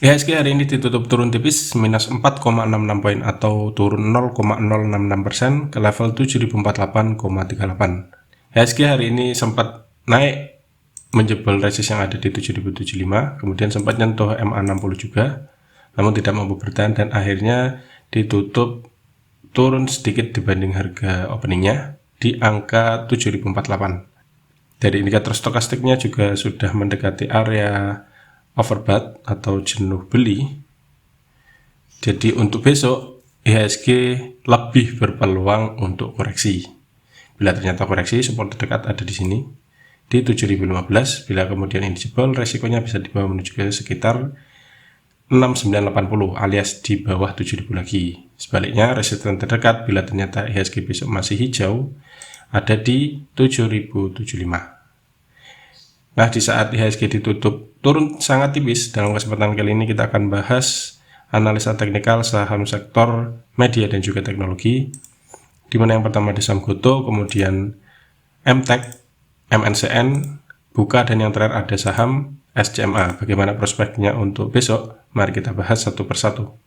IHSG hari ini ditutup turun tipis minus 4,66 poin atau turun 0,066% ke level 7048,38. IHSG hari ini sempat naik menjebol resist yang ada di 7075, kemudian sempat nyentuh MA60 juga, namun tidak mampu bertahan dan akhirnya ditutup turun sedikit dibanding harga openingnya di angka 7048. Dari indikator stokastiknya juga sudah mendekati area overbought atau jenuh beli. Jadi untuk besok IHSG lebih berpeluang untuk koreksi. Bila ternyata koreksi, support terdekat ada di sini di 7015. Bila kemudian ini jebol, resikonya bisa dibawa menuju ke sekitar 6980 alias di bawah 7000 lagi. Sebaliknya, resisten terdekat bila ternyata IHSG besok masih hijau ada di 7075. Nah, di saat IHSG ditutup turun sangat tipis, dalam kesempatan kali ini kita akan bahas analisa teknikal saham sektor media dan juga teknologi, di mana yang pertama ada saham Goto, kemudian MTEK, MNCN, Buka, dan yang terakhir ada saham SCMA. Bagaimana prospeknya untuk besok? Mari kita bahas satu persatu.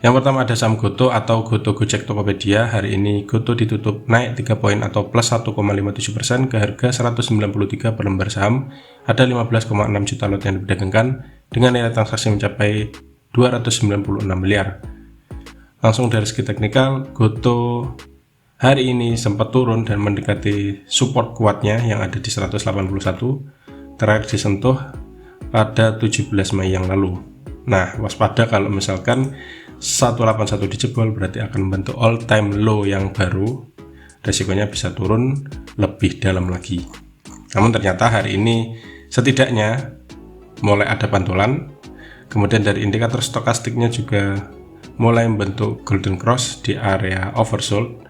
Yang pertama ada saham Goto atau Goto Gojek Tokopedia. Hari ini Goto ditutup naik 3 poin atau plus 1,57% ke harga 193 per lembar saham. Ada 15,6 juta lot yang diperdagangkan dengan nilai transaksi mencapai 296 miliar. Langsung dari segi teknikal, Goto hari ini sempat turun dan mendekati support kuatnya yang ada di 181, terakhir disentuh pada 17 Mei yang lalu. Nah, waspada kalau misalkan 181 dijebol, berarti akan membentuk all time low yang baru, resikonya bisa turun lebih dalam lagi. Namun ternyata hari ini setidaknya mulai ada pantulan, kemudian dari indikator stokastiknya juga mulai membentuk golden cross di area oversold.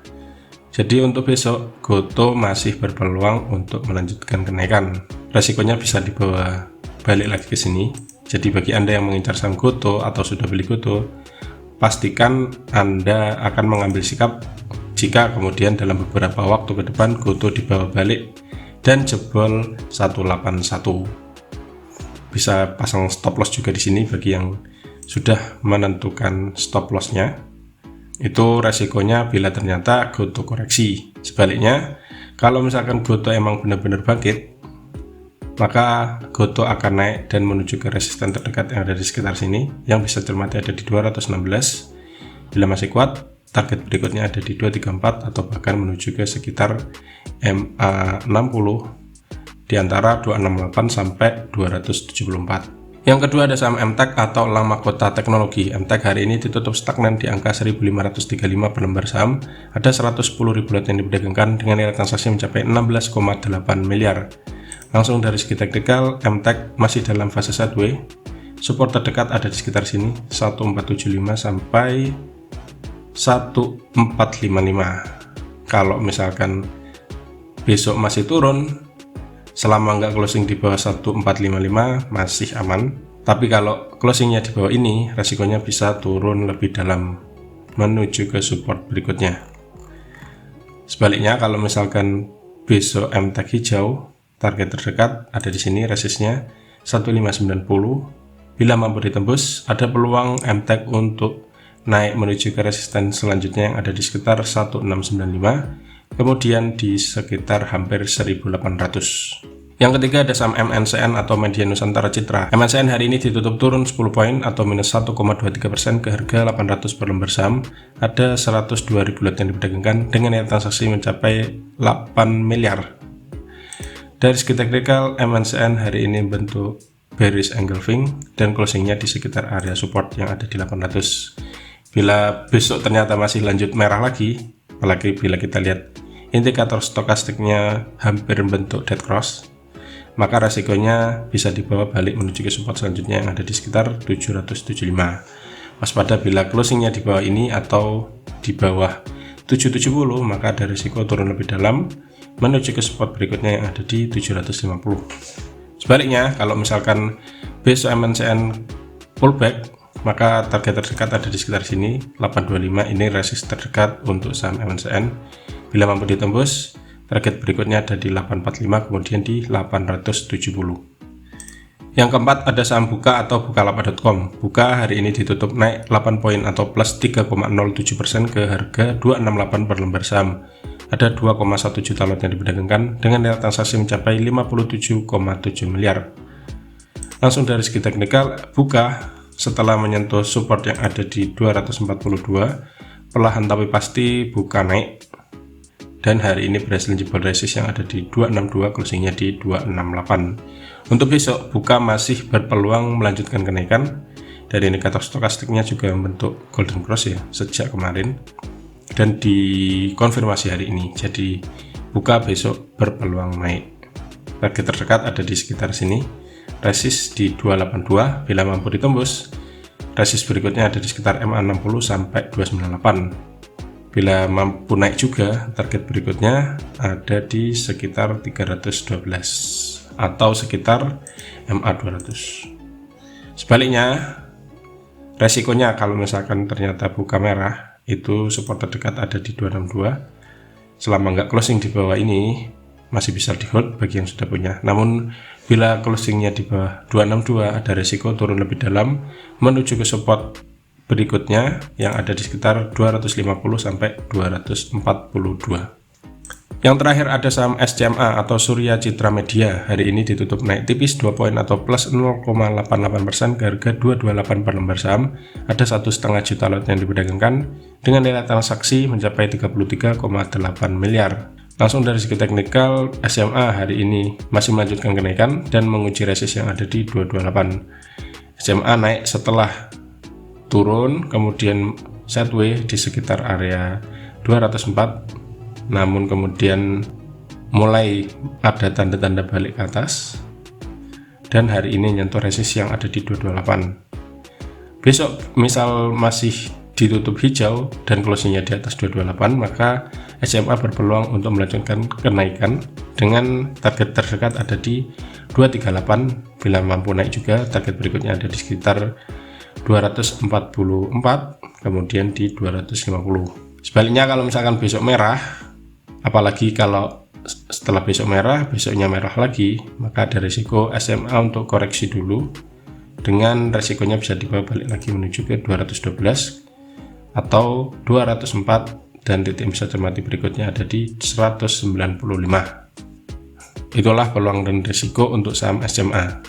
Jadi untuk besok Goto masih berpeluang untuk melanjutkan kenaikan, resikonya bisa dibawa balik lagi ke sini. Jadi bagi Anda yang mengincar saham Goto atau sudah beli Goto, pastikan Anda akan mengambil sikap jika kemudian dalam beberapa waktu ke depan Goto dibawa balik dan jebol 181. Bisa pasang stop loss juga di sini bagi yang sudah menentukan stop lossnya. Itu resikonya bila ternyata Goto koreksi. Sebaliknya, kalau misalkan Goto emang benar-benar bangkit, maka Goto akan naik dan menuju ke resisten terdekat yang ada di sekitar sini, yang bisa cermati ada di 216. Bila masih kuat, target berikutnya ada di 234 atau bahkan menuju ke sekitar MA60 di antara 268 sampai 274. Yang kedua ada saham MTEK atau Elang Mahkota Teknologi. MTEK hari ini ditutup stagnan di angka 1535 per lembar saham. Ada 110.000 lot yang diperdagangkan dengan nilai transaksi mencapai 16,8 miliar. Langsung dari segi teknikal, MTEK masih dalam fase sideways. Support terdekat ada di sekitar sini, 1475 sampai 1455. Kalau misalkan besok masih turun, selama nggak closing di bawah 1455 masih aman. Tapi kalau closingnya di bawah ini, resikonya bisa turun lebih dalam menuju ke support berikutnya. Sebaliknya, kalau misalkan besok MTEK hijau, target terdekat ada di sini, resistnya 1590. Bila mampu ditembus, ada peluang MTEK untuk naik menuju ke resisten selanjutnya yang ada di sekitar 1695, kemudian di sekitar hampir 1800. Yang ketiga ada saham MNCN atau Media Nusantara Citra. MNCN hari ini ditutup turun 10 poin atau minus 1,23% ke harga 800 per lembar saham. Ada 102.000 lot yang diperdagangkan dengan nilai transaksi mencapai 8 miliar. Dari segi teknikal, MNCN hari ini bentuk bearish engulfing dan closingnya di sekitar area support yang ada di 800. Bila besok ternyata masih lanjut merah lagi, apalagi bila kita lihat indikator stokastiknya hampir bentuk dead cross, maka resikonya bisa dibawa balik menuju ke support selanjutnya yang ada di sekitar 775. Waspada bila closingnya di bawah ini atau di bawah 770, maka ada risiko turun lebih dalam menuju ke support berikutnya yang ada di 750. Sebaliknya, kalau misalkan besok MNCN pullback, maka target terdekat ada di sekitar sini, 825. Ini resist terdekat untuk saham MNCN. Bila mampu ditembus, target berikutnya ada di 845, kemudian di 870. Yang keempat ada saham Buka atau Bukalapak.com. Buka hari ini ditutup naik 8 poin atau plus 3,07% ke harga 268 per lembar saham. Ada 2,1 juta lot yang diperdagangkan dengan nilai transaksi mencapai 57,7 miliar. Langsung dari segi teknikal, Buka setelah menyentuh support yang ada di 242, perlahan tapi pasti Buka naik. Dan hari ini berhasil jebol resist yang ada di 262, closingnya di 268. Untuk besok, Buka masih berpeluang melanjutkan kenaikan. Dari indikator stokastiknya juga membentuk golden cross ya sejak kemarin dan dikonfirmasi hari ini. Jadi Buka besok berpeluang naik. Target terdekat ada di sekitar sini. Resist di 282 bila mampu ditembus. Resist berikutnya ada di sekitar MA60 sampai 298. Bila mampu naik juga, target berikutnya ada di sekitar 312 atau sekitar MA200. Sebaliknya, resikonya kalau misalkan ternyata Buka merah, itu support terdekat ada di 262. Selama nggak closing di bawah ini, masih bisa di hold bagi yang sudah punya. Namun, bila closingnya di bawah 262, ada resiko turun lebih dalam menuju ke support berikutnya yang ada di sekitar 250 sampai 242. Yang terakhir ada saham SCMA atau Surya Citra Media. Hari ini ditutup naik tipis 2 poin atau plus 0,88% ke harga 228 per lembar saham. Ada 1,5 juta lot yang diperdagangkan dengan nilai transaksi mencapai 33,8 miliar. Langsung dari segi teknikal, SCMA hari ini masih melanjutkan kenaikan dan menguji resist yang ada di 228. SCMA naik setelah turun, kemudian sideways di sekitar area 204, namun kemudian mulai ada tanda-tanda balik ke atas dan hari ini nyentuh resist yang ada di 228. Besok misal masih ditutup hijau dan closingnya di atas 228, maka SMA berpeluang untuk melanjutkan kenaikan dengan target terdekat ada di 238. Bila mampu naik juga, target berikutnya ada di sekitar 244, kemudian di 250. Sebaliknya kalau misalkan besok merah, apalagi kalau setelah besok merah, besoknya merah lagi, maka ada risiko SMA untuk koreksi dulu dengan resikonya bisa dibawa balik lagi menuju ke 212 atau 204 dan titik yang bisa cermati berikutnya ada di 195. Itulah peluang dan risiko untuk saham SMA.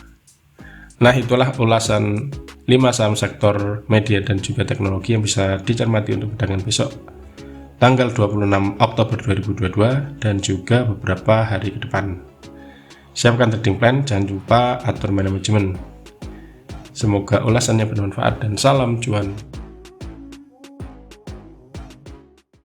Nah, itulah ulasan 5 saham sektor media dan juga teknologi yang bisa dicermati untuk perdagangan besok tanggal 26 Oktober 2022 dan juga beberapa hari ke depan. Siapkan trading plan, jangan lupa atur manajemen. Semoga ulasannya bermanfaat dan salam cuan.